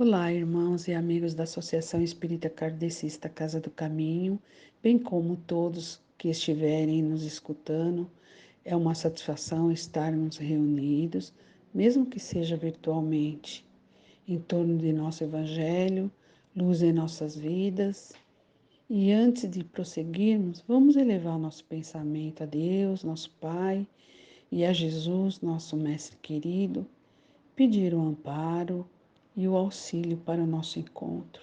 Olá, irmãos e amigos da Associação Espírita Kardecista Casa do Caminho, bem como todos que estiverem nos escutando. É uma satisfação estarmos reunidos, mesmo que seja virtualmente, em torno de nosso Evangelho, luz em nossas vidas. E antes de prosseguirmos, vamos elevar nosso pensamento a Deus, nosso Pai, e a Jesus, nosso Mestre querido, pedir o amparo e o auxílio para o nosso encontro.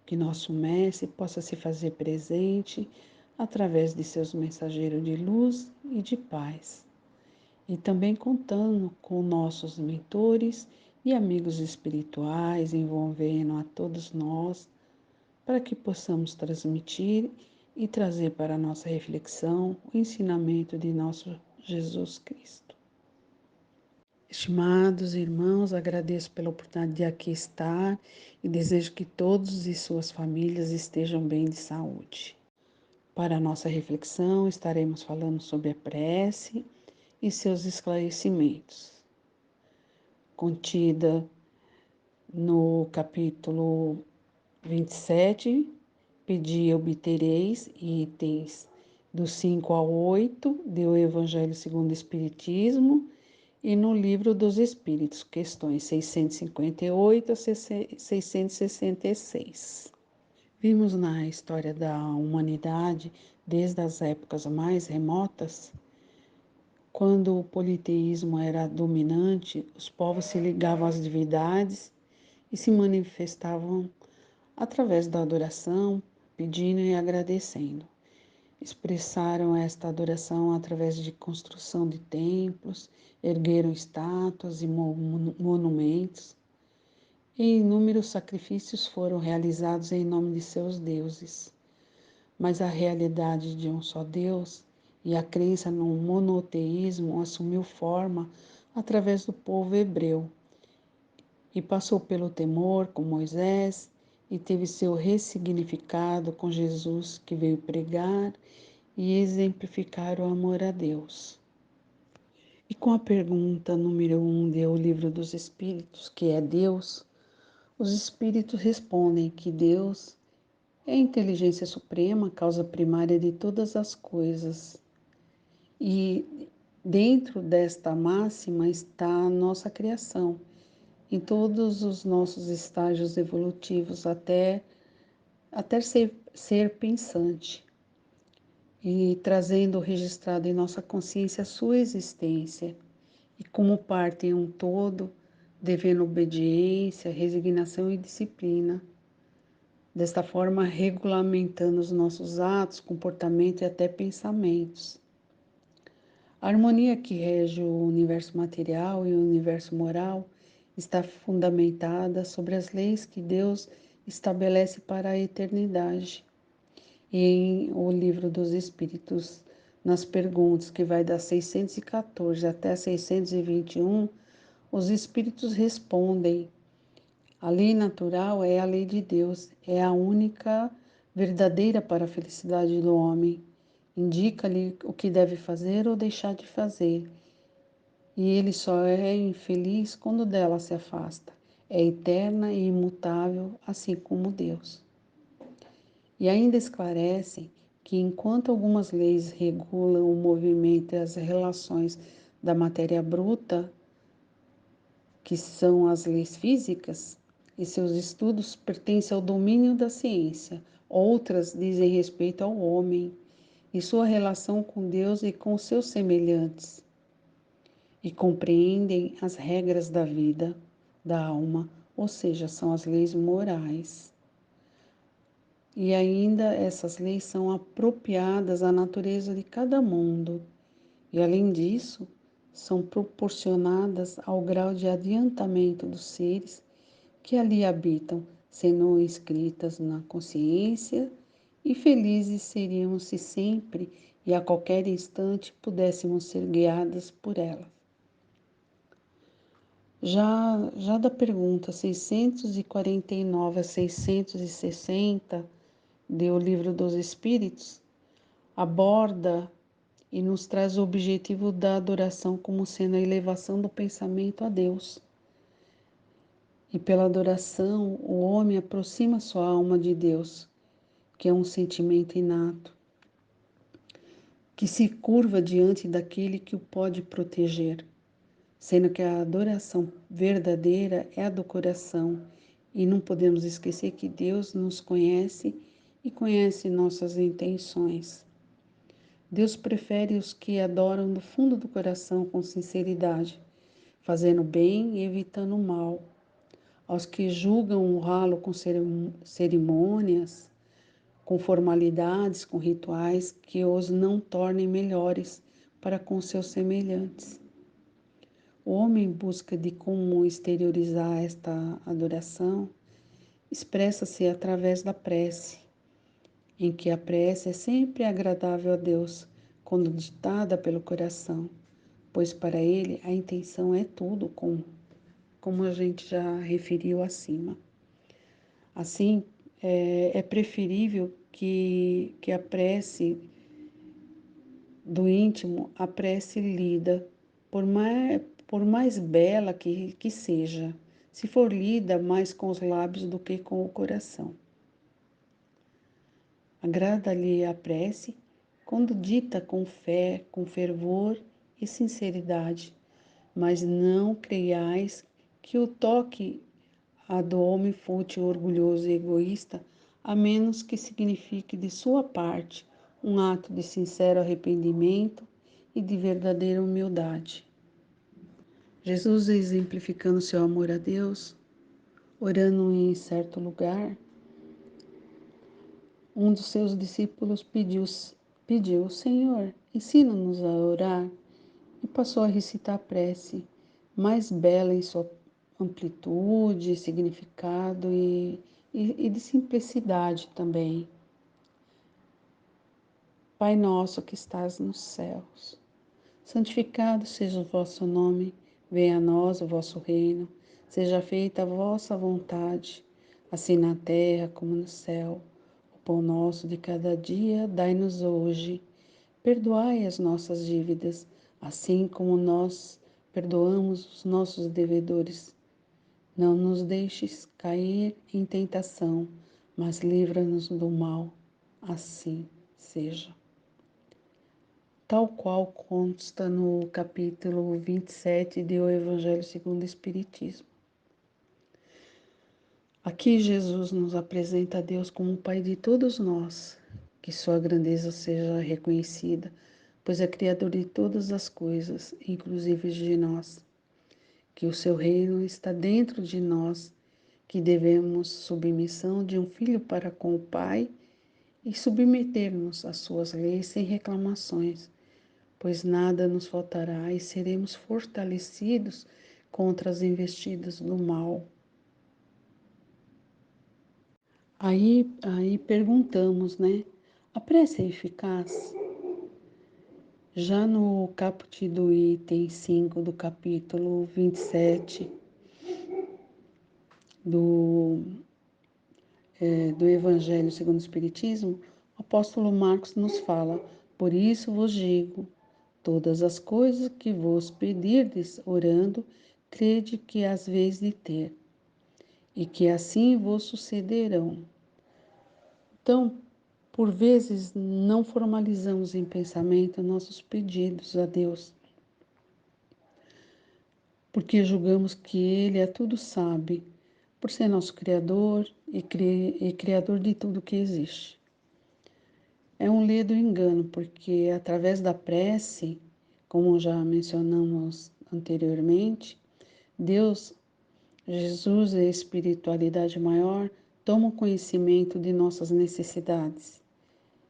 Que nosso Mestre possa se fazer presente através de seus mensageiros de luz e de paz. E também contando com nossos mentores e amigos espirituais, envolvendo a todos nós, para que possamos transmitir e trazer para a nossa reflexão o ensinamento de nosso Jesus Cristo. Estimados irmãos, agradeço pela oportunidade de aqui estar e desejo que todos e suas famílias estejam bem de saúde. Para a nossa reflexão, estaremos falando sobre a prece e seus esclarecimentos, contida no capítulo 27, Pedi e obtereis, itens do 5 ao 8, do Evangelho segundo o Espiritismo, e no Livro dos Espíritos, questões 658 a 666. Vimos na história da humanidade, desde as épocas mais remotas, quando o politeísmo era dominante, os povos se ligavam às divindades e se manifestavam através da adoração, pedindo e agradecendo. Expressaram esta adoração através de construção de templos, ergueram estátuas e monumentos, e inúmeros sacrifícios foram realizados em nome de seus deuses. Mas a realidade de um só Deus e a crença no monoteísmo assumiu forma através do povo hebreu, e passou pelo temor com Moisés e teve seu ressignificado com Jesus, que veio pregar e exemplificar o amor a Deus. E com a pergunta número 1 do Livro dos Espíritos, que é Deus, os Espíritos respondem que Deus é a inteligência suprema, causa primária de todas as coisas. E dentro desta máxima está a nossa criação, em todos os nossos estágios evolutivos, até ser pensante, e trazendo registrado em nossa consciência a sua existência, e como parte em um todo, devendo obediência, resignação e disciplina. Desta forma, regulamentando os nossos atos, comportamento e até pensamentos. A harmonia que rege o universo material e o universo moral está fundamentada sobre as leis que Deus estabelece para a eternidade. E em O Livro dos Espíritos, nas perguntas que vai das 614 até 621, os Espíritos respondem: a lei natural é a lei de Deus, é a única verdadeira para a felicidade do homem. Indica-lhe o que deve fazer ou deixar de fazer, e ele só é infeliz quando dela se afasta. É eterna e imutável, assim como Deus. E ainda esclarecem que, enquanto algumas leis regulam o movimento e as relações da matéria bruta, que são as leis físicas, e seus estudos pertencem ao domínio da ciência, outras dizem respeito ao homem e sua relação com Deus e com seus semelhantes, e compreendem as regras da vida, da alma, ou seja, são as leis morais. E ainda essas leis são apropriadas à natureza de cada mundo, e além disso, são proporcionadas ao grau de adiantamento dos seres que ali habitam, sendo inscritas na consciência, e felizes seríamos se sempre e a qualquer instante pudéssemos ser guiadas por elas. Já da pergunta 649 a 660 do Livro dos Espíritos, aborda e nos traz o objetivo da adoração como sendo a elevação do pensamento a Deus. E pela adoração, o homem aproxima sua alma de Deus, que é um sentimento inato, que se curva diante daquele que o pode proteger, sendo que a adoração verdadeira é a do coração, e não podemos esquecer que Deus nos conhece e conhece nossas intenções. Deus prefere os que adoram do fundo do coração com sinceridade, fazendo bem e evitando o mal. Aos que julgam honrá-lo com cerimônias, com formalidades, com rituais que os não tornem melhores para com seus semelhantes. O homem em busca de como exteriorizar esta adoração expressa-se através da prece, em que a prece é sempre agradável a Deus, quando ditada pelo coração, pois para ele a intenção é tudo, como a gente já referiu acima. Assim, é preferível que a prece do íntimo, a prece lida, por mais bela que seja, se for lida mais com os lábios do que com o coração. Agrada-lhe a prece quando dita com fé, com fervor e sinceridade, mas não creiais que o toque a do homem fútil, orgulhoso e egoísta, a menos que signifique de sua parte um ato de sincero arrependimento e de verdadeira humildade. Jesus, exemplificando seu amor a Deus, orando em certo lugar, um dos seus discípulos pediu, Senhor, ensina-nos a orar, e passou a recitar a prece, mais bela em sua amplitude, significado e de simplicidade também. Pai nosso que estás nos céus, santificado seja o vosso nome, venha a nós o vosso reino, seja feita a vossa vontade, assim na terra como no céu. O pão nosso de cada dia dai-nos hoje. Perdoai as nossas dívidas, assim como nós perdoamos os nossos devedores. Não nos deixes cair em tentação, mas livra-nos do mal. Assim seja. Tal qual consta no capítulo 27 do Evangelho segundo o Espiritismo. Aqui Jesus nos apresenta a Deus como o Pai de todos nós, que sua grandeza seja reconhecida, pois é Criador de todas as coisas, inclusive de nós, que o seu reino está dentro de nós, que devemos submissão de um filho para com o Pai e submetermos às suas leis sem reclamações, pois nada nos faltará e seremos fortalecidos contra as investidas do mal. Aí perguntamos, né? A prece é eficaz? Já no caput do item 5 do capítulo 27 do Evangelho segundo o Espiritismo, o apóstolo Marcos nos fala: Por isso vos digo, todas as coisas que vos pedirdes orando, crede que as veis de ter, e que assim vos sucederão. Então, por vezes, não formalizamos em pensamento nossos pedidos a Deus, porque julgamos que Ele é tudo sabe, por ser nosso Criador e Criador de tudo que existe. É um ledo engano, porque através da prece, como já mencionamos anteriormente, Deus, Jesus e a espiritualidade maior tomam conhecimento de nossas necessidades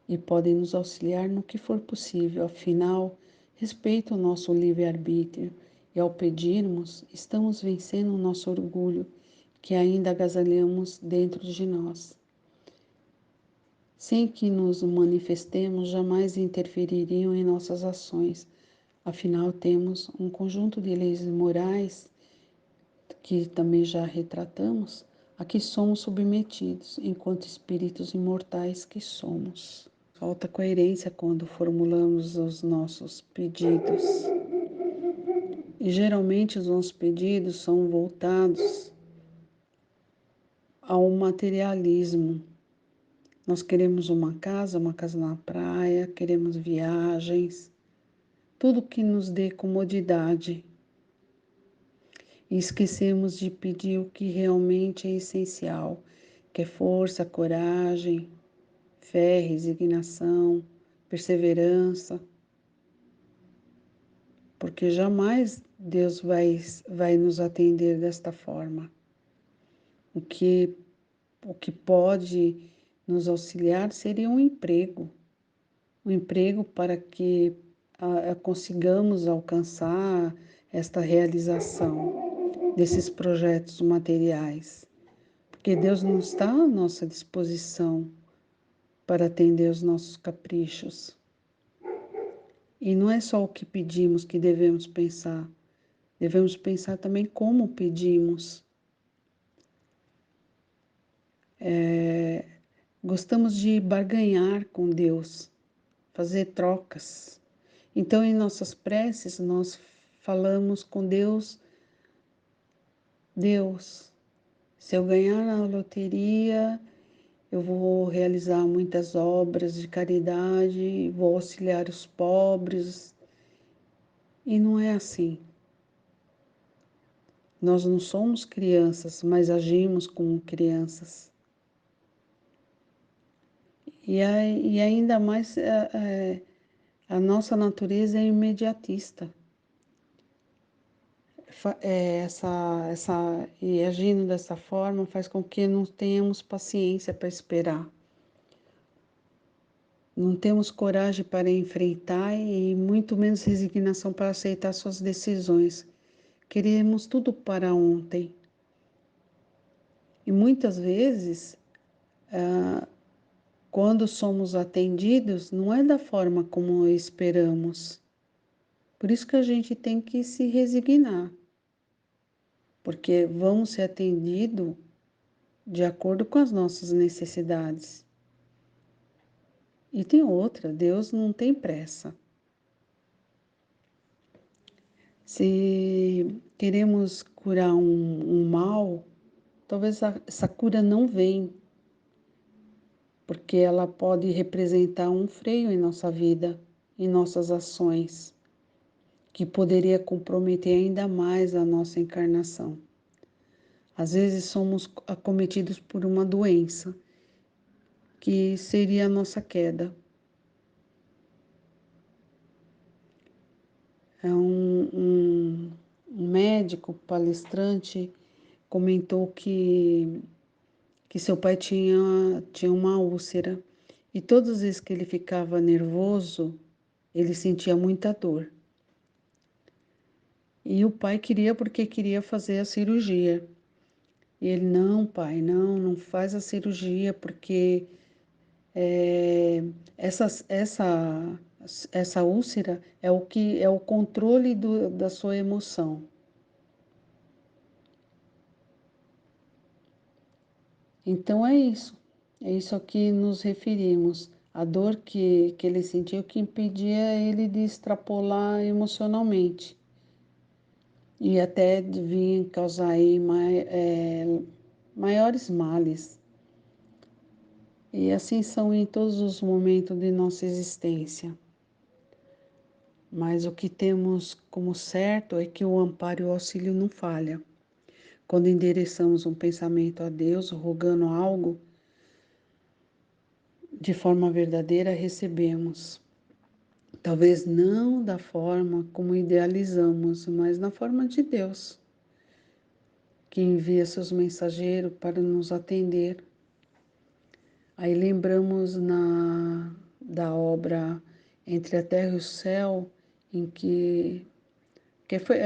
e podem nos auxiliar no que for possível. Afinal, respeita o nosso livre-arbítrio e, ao pedirmos, estamos vencendo o nosso orgulho, que ainda agasalhamos dentro de nós. Sem que nos manifestemos, jamais interfeririam em nossas ações. Afinal, temos um conjunto de leis morais que também já retratamos, a que somos submetidos, enquanto espíritos imortais que somos. Falta coerência quando formulamos os nossos pedidos. E geralmente os nossos pedidos são voltados ao materialismo. Nós queremos uma casa na praia, queremos viagens, tudo que nos dê comodidade. E esquecemos de pedir o que realmente é essencial, que é força, coragem, fé, resignação, perseverança, porque jamais Deus vai nos atender desta forma. O que, o que pode nos auxiliar seria um emprego para que consigamos alcançar esta realização desses projetos materiais. Porque Deus não está à nossa disposição para atender os nossos caprichos. E não é só o que pedimos que devemos pensar também como pedimos. Gostamos de barganhar com Deus, fazer trocas. Então, em nossas preces, nós falamos com Deus: Deus, se eu ganhar na loteria, eu vou realizar muitas obras de caridade, vou auxiliar os pobres. E não é assim. Nós não somos crianças, mas agimos como crianças. E ainda mais a nossa natureza é imediatista. E agindo dessa forma faz com que não tenhamos paciência para esperar. Não temos coragem para enfrentar e muito menos resignação para aceitar suas decisões. Queremos tudo para ontem. E muitas vezes, quando somos atendidos, não é da forma como esperamos. Por isso que a gente tem que se resignar, porque vamos ser atendidos de acordo com as nossas necessidades. E tem outra, Deus não tem pressa. Se queremos curar um mal, talvez essa cura não venha, porque ela pode representar um freio em nossa vida, em nossas ações, que poderia comprometer ainda mais a nossa encarnação. Às vezes somos acometidos por uma doença, que seria a nossa queda. Um médico palestrante comentou que seu pai tinha uma úlcera e todas as vezes que ele ficava nervoso, ele sentia muita dor. E o pai queria porque queria fazer a cirurgia. E ele, não, pai, não faz a cirurgia porque é, essa, essa, essa úlcera é o que é o controle da sua emoção. Então é isso a que nos referimos. A dor que ele sentiu que impedia ele de extrapolar emocionalmente e até de vir causar aí maiores males. E assim são em todos os momentos de nossa existência. Mas o que temos como certo é que o amparo e o auxílio não falham. Quando endereçamos um pensamento a Deus, rogando algo, de forma verdadeira recebemos. Talvez não da forma como idealizamos, mas na forma de Deus, que envia seus mensageiros para nos atender. Aí lembramos da obra Entre a Terra e o Céu, em que foi,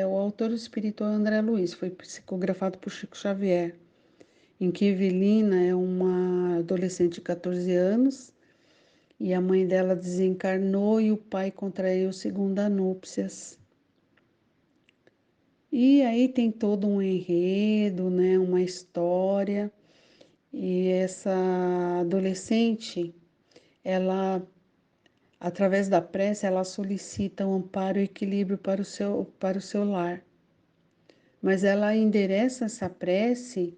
o autor espiritual André Luiz, foi psicografado por Chico Xavier, em que Evelina é uma adolescente de 14 anos e a mãe dela desencarnou e o pai contraiu segunda núpcias. E aí tem todo um enredo, né, uma história. E essa adolescente, ela, através da prece, ela solicita um amparo e equilíbrio para o seu lar. Mas ela endereça essa prece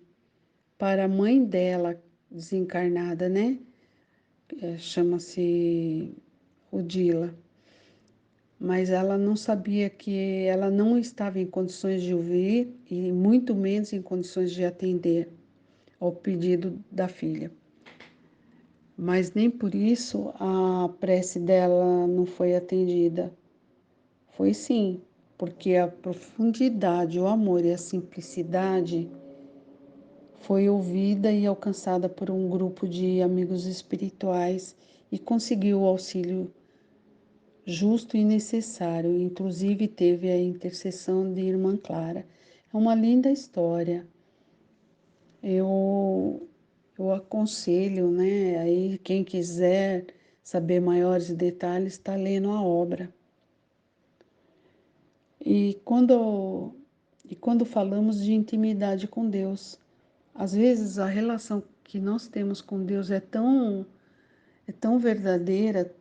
para a mãe dela desencarnada, né? Chama-se Odila. Mas ela não sabia que ela não estava em condições de ouvir e muito menos em condições de atender ao pedido da filha. Mas nem por isso a prece dela não foi atendida. Foi sim, porque a profundidade, o amor e a simplicidade foi ouvida e alcançada por um grupo de amigos espirituais e conseguiu o auxílio justo e necessário. Inclusive teve a intercessão de Irmã Clara. É uma linda história. Eu, eu aconselho, né? Aí quem quiser saber maiores detalhes está lendo a obra. E quando falamos de intimidade com Deus, às vezes a relação que nós temos com Deus é tão verdadeira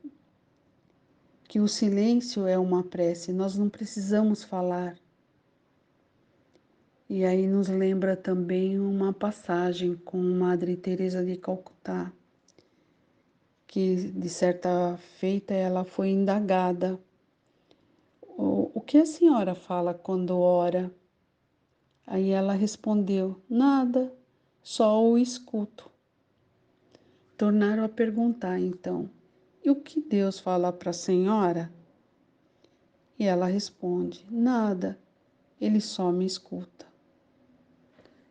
que o silêncio é uma prece, nós não precisamos falar. E aí nos lembra também uma passagem com Madre Teresa de Calcutá, que de certa feita ela foi indagada. O que a senhora fala quando ora? Aí ela respondeu: nada, só o escuto. Tornaram a perguntar então: e o que Deus fala para a senhora? E ela responde: nada, ele só me escuta.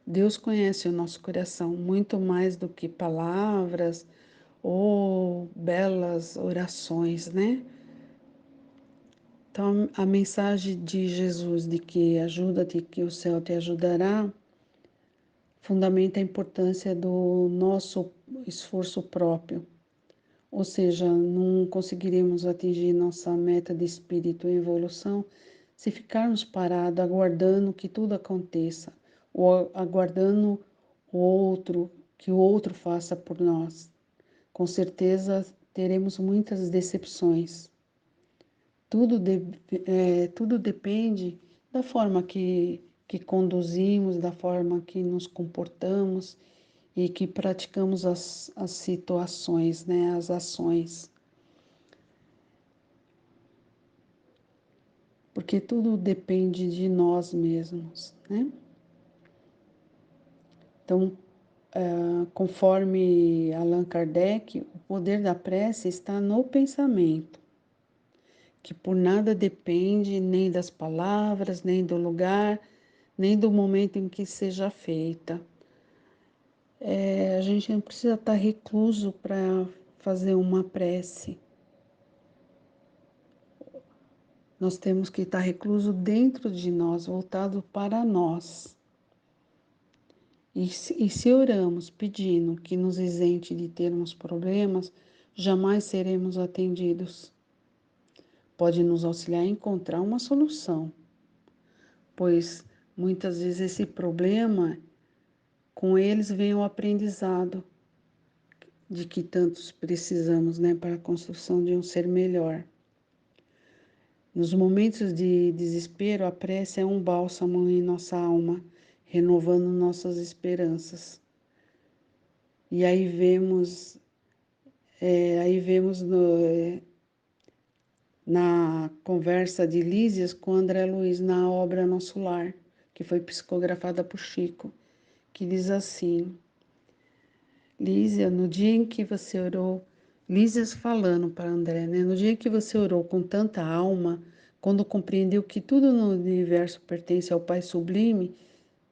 Deus conhece o nosso coração muito mais do que palavras ou belas orações, né? Então, a mensagem de Jesus de que ajuda-te, que o céu te ajudará, fundamenta a importância do nosso esforço próprio. Ou seja, não conseguiremos atingir nossa meta de espírito em evolução se ficarmos parados aguardando que tudo aconteça, ou aguardando o outro, que o outro faça por nós. Com certeza teremos muitas decepções. Tudo depende da forma que conduzimos, da forma que nos comportamos e que praticamos as situações, né, as ações. Porque tudo depende de nós mesmos, né? Então, conforme Allan Kardec, o poder da prece está no pensamento, que por nada depende nem das palavras, nem do lugar, nem do momento em que seja feita. A gente não precisa estar recluso para fazer uma prece. Nós temos que estar recluso dentro de nós, voltado para nós. E se oramos pedindo que nos isente de termos problemas, jamais seremos atendidos. Pode nos auxiliar a encontrar uma solução, pois muitas vezes esse problema, com eles vem o aprendizado de que tantos precisamos, né, para a construção de um ser melhor. Nos momentos de desespero, a prece é um bálsamo em nossa alma, renovando nossas esperanças. E aí vemos na conversa de Lísias com André Luiz na obra Nosso Lar, que foi psicografada por Chico, que diz assim: Lísia, no dia em que você orou, Lísias falando para André, né? No dia em que você orou com tanta alma, quando compreendeu que tudo no universo pertence ao Pai Sublime,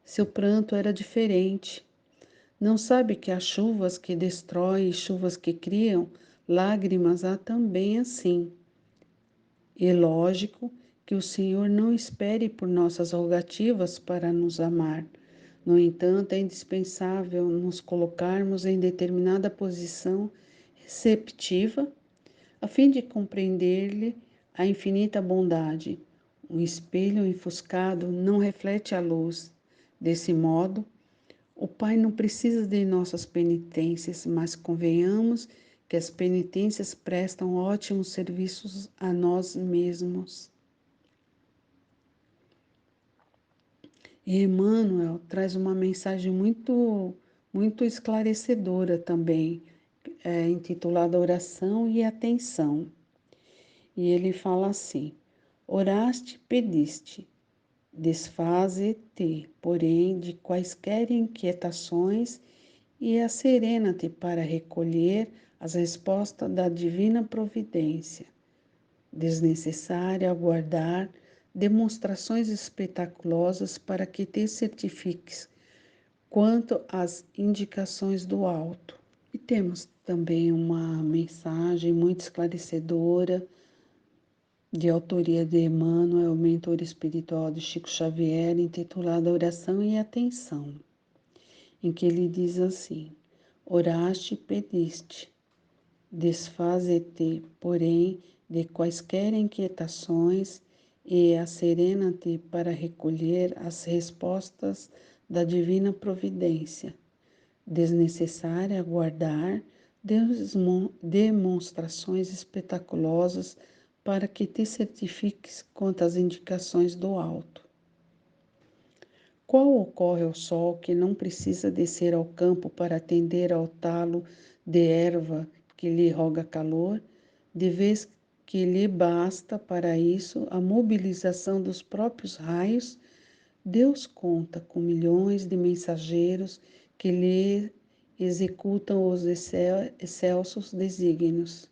seu pranto era diferente. Não sabe que há chuvas que destroem e chuvas que criam? Lágrimas há também assim. É lógico que o Senhor não espere por nossas rogativas para nos amar. No entanto, é indispensável nos colocarmos em determinada posição receptiva a fim de compreender-lhe a infinita bondade. Um espelho enfuscado não reflete a luz. Desse modo, o Pai não precisa de nossas penitências, mas convenhamos que as penitências prestam ótimos serviços a nós mesmos. E Emmanuel traz uma mensagem muito muito esclarecedora também, intitulada Oração e Atenção. E ele fala assim: oraste, pediste, desfaze-te, porém, de quaisquer inquietações e asserena-te para recolher as respostas da divina providência. Desnecessário aguardar demonstrações espetaculosas para que te certifiques quanto às indicações do alto. E temos também uma mensagem muito esclarecedora de autoria de Emmanuel, mentor espiritual de Chico Xavier, intitulada Oração e Atenção, em que ele diz assim: oraste e pediste, desfaze-te, porém, de quaisquer inquietações e asserena-te para recolher as respostas da divina providência. Desnecessário aguardar demonstrações espetaculosas para que te certifiques quanto às indicações do alto. Qual ocorre ao sol que não precisa descer ao campo para atender ao talo de erva que lhe roga calor, de vez que lhe basta para isso a mobilização dos próprios raios? Deus conta com milhões de mensageiros que lhe executam os excelsos desígnios.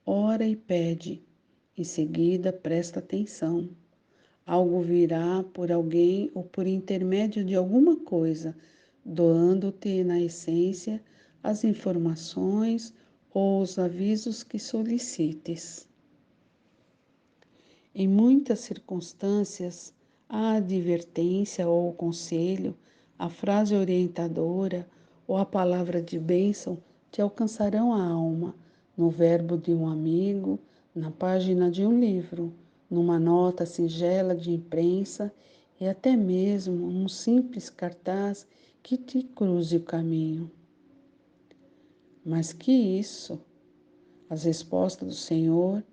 Ora e pede, em seguida presta atenção. Algo virá por alguém ou por intermédio de alguma coisa, doando-te na essência as informações ou os avisos que solicites. Em muitas circunstâncias, a advertência ou o conselho, a frase orientadora ou a palavra de bênção te alcançarão a alma, no verbo de um amigo, na página de um livro, numa nota singela de imprensa e até mesmo num simples cartaz que te cruze o caminho. Mas que isso? As respostas do Senhor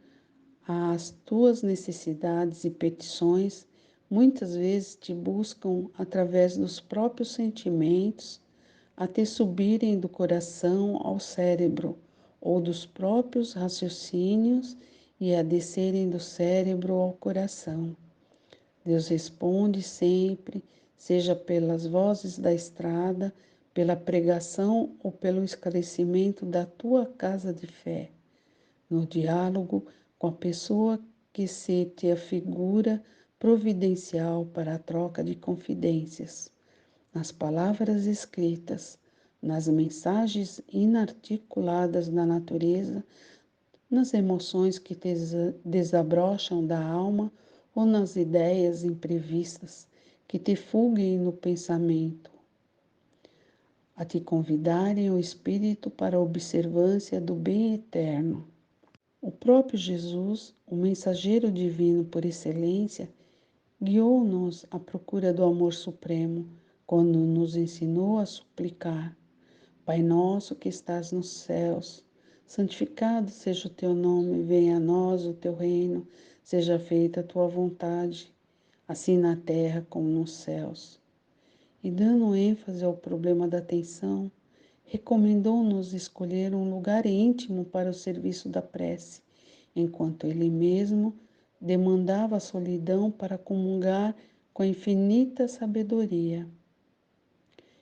às tuas necessidades e petições muitas vezes te buscam através dos próprios sentimentos, até subirem do coração ao cérebro, ou dos próprios raciocínios e a descerem do cérebro ao coração. Deus responde sempre, seja pelas vozes da estrada, pela pregação ou pelo esclarecimento da tua casa de fé, no diálogo com a pessoa que se te afigura providencial para a troca de confidências, nas palavras escritas, nas mensagens inarticuladas da natureza, nas emoções que te desabrocham da alma ou nas ideias imprevistas que te fugem no pensamento, a te convidarem o espírito para a observância do bem eterno. O próprio Jesus, o mensageiro divino por excelência, guiou-nos à procura do amor supremo, quando nos ensinou a suplicar: Pai nosso que estás nos céus, santificado seja o teu nome, venha a nós o teu reino, seja feita a tua vontade, assim na terra como nos céus. E dando ênfase ao problema da atenção, recomendou-nos escolher um lugar íntimo para o serviço da prece, enquanto ele mesmo demandava a solidão para comungar com a infinita sabedoria.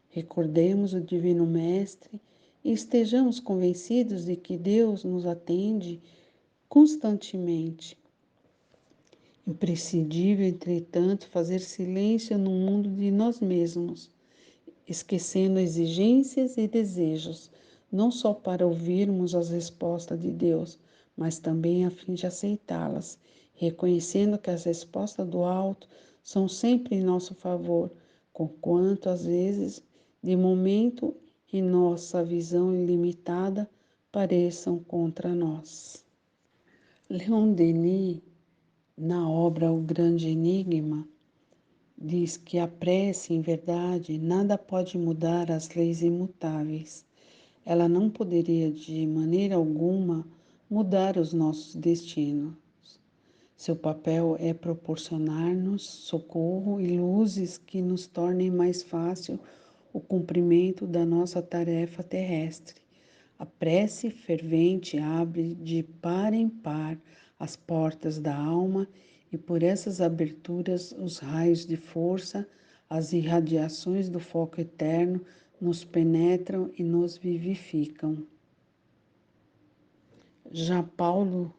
Recordemos o Divino Mestre e estejamos convencidos de que Deus nos atende constantemente. Imprescindível, entretanto, fazer silêncio no mundo de nós mesmos, esquecendo exigências e desejos, não só para ouvirmos as respostas de Deus, mas também a fim de aceitá-las, reconhecendo que as respostas do alto são sempre em nosso favor, conquanto às vezes, de momento, em nossa visão ilimitada, pareçam contra nós. Leon Denis, na obra O Grande Enigma, diz que a prece, em verdade, nada pode mudar as leis imutáveis. Ela não poderia, de maneira alguma, mudar os nossos destinos. Seu papel é proporcionar-nos socorro e luzes que nos tornem mais fácil o cumprimento da nossa tarefa terrestre. A prece fervente abre de par em par as portas da alma e por essas aberturas os raios de força, as irradiações do foco eterno nos penetram e nos vivificam. Já Paulo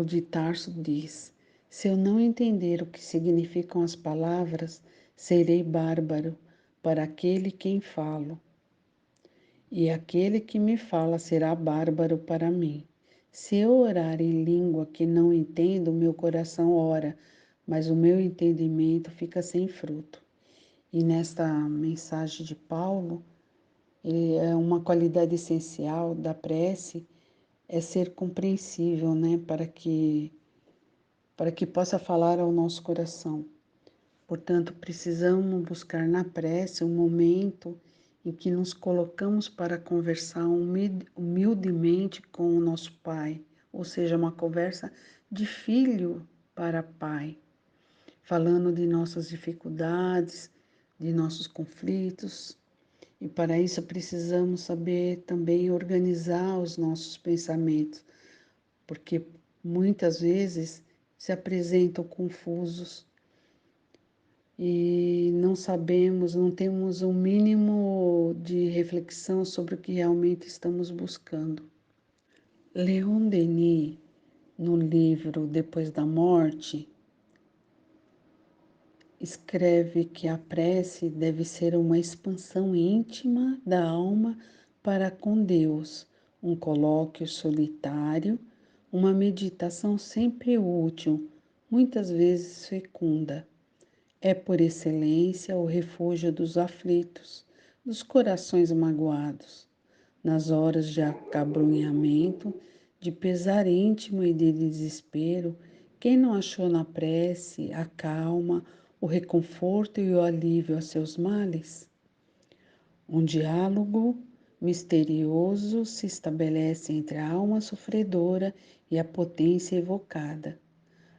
de Tarso diz: se eu não entender o que significam as palavras, serei bárbaro para aquele quem falo, e aquele que me fala será bárbaro para mim. Se eu orar em língua que não entendo, meu coração ora, mas o meu entendimento fica sem fruto. E nesta mensagem de Paulo, é uma qualidade essencial da prece é ser compreensível, né, para que possa falar ao nosso coração. Portanto, precisamos buscar na prece um momento em que nos colocamos para conversar humildemente com o nosso Pai, ou seja, uma conversa de filho para pai, falando de nossas dificuldades, de nossos conflitos. E para isso precisamos saber também organizar os nossos pensamentos, porque muitas vezes se apresentam confusos e não sabemos, não temos um mínimo de reflexão sobre o que realmente estamos buscando. Leon Denis, no livro Depois da Morte, escreve que a prece deve ser uma expansão íntima da alma para com Deus, um colóquio solitário, uma meditação sempre útil, muitas vezes fecunda. É por excelência o refúgio dos aflitos, dos corações magoados. Nas horas de acabrunhamento, de pesar íntimo e de desespero, quem não achou na prece a calma, o reconforto e o alívio a seus males? Um diálogo misterioso se estabelece entre a alma sofredora e a potência evocada.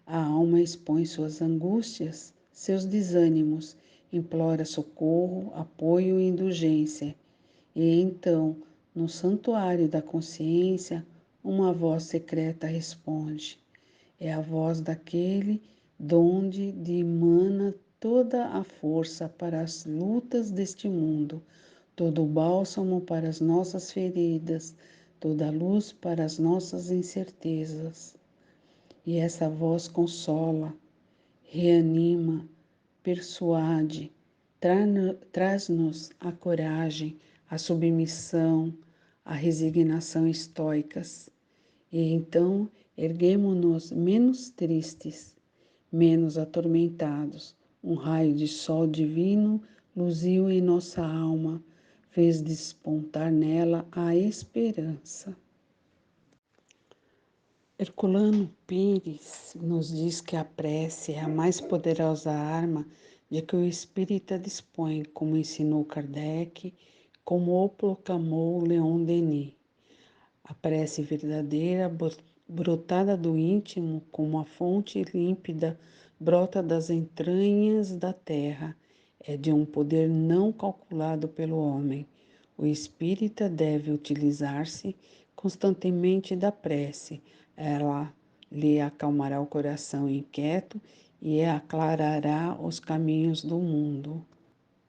A alma expõe suas angústias, seus desânimos, implora socorro, apoio e indulgência. E então, no santuário da consciência, uma voz secreta responde. É a voz daquele donde dimana toda a força para as lutas deste mundo, todo o bálsamo para as nossas feridas, toda a luz para as nossas incertezas. E essa voz consola, reanima, persuade, traz-nos a coragem, a submissão, a resignação estoicas. E então erguemo-nos menos tristes, menos atormentados. Um raio de sol divino luziu em nossa alma, fez despontar nela a esperança. Herculano Pires nos diz que a prece é a mais poderosa arma de que o espírita dispõe, como ensinou Kardec, como o proclamou Leon Denis. A prece verdadeira, brotada do íntimo, como a fonte límpida, brota das entranhas da terra, é de um poder não calculado pelo homem. O espírita deve utilizar-se constantemente da prece. Ela lhe acalmará o coração inquieto e aclarará os caminhos do mundo.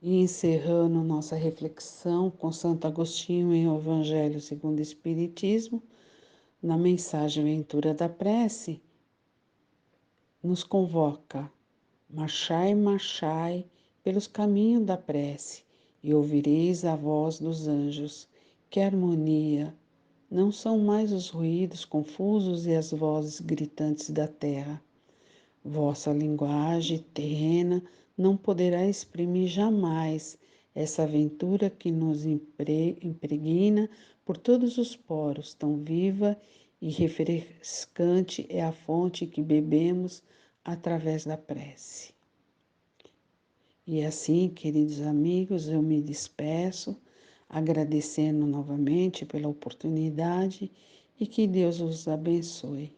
E encerrando nossa reflexão com Santo Agostinho em O Evangelho segundo o Espiritismo, na mensagem Ventura da Prece, nos convoca: marchai, marchai pelos caminhos da prece e ouvireis a voz dos anjos. Que harmonia! Não são mais os ruídos confusos e as vozes gritantes da terra. Vossa linguagem terrena não poderá exprimir jamais essa aventura que nos impregna por todos os poros, tão viva e refrescante é a fonte que bebemos através da prece. E assim, queridos amigos, eu me despeço, agradecendo novamente pela oportunidade e que Deus os abençoe.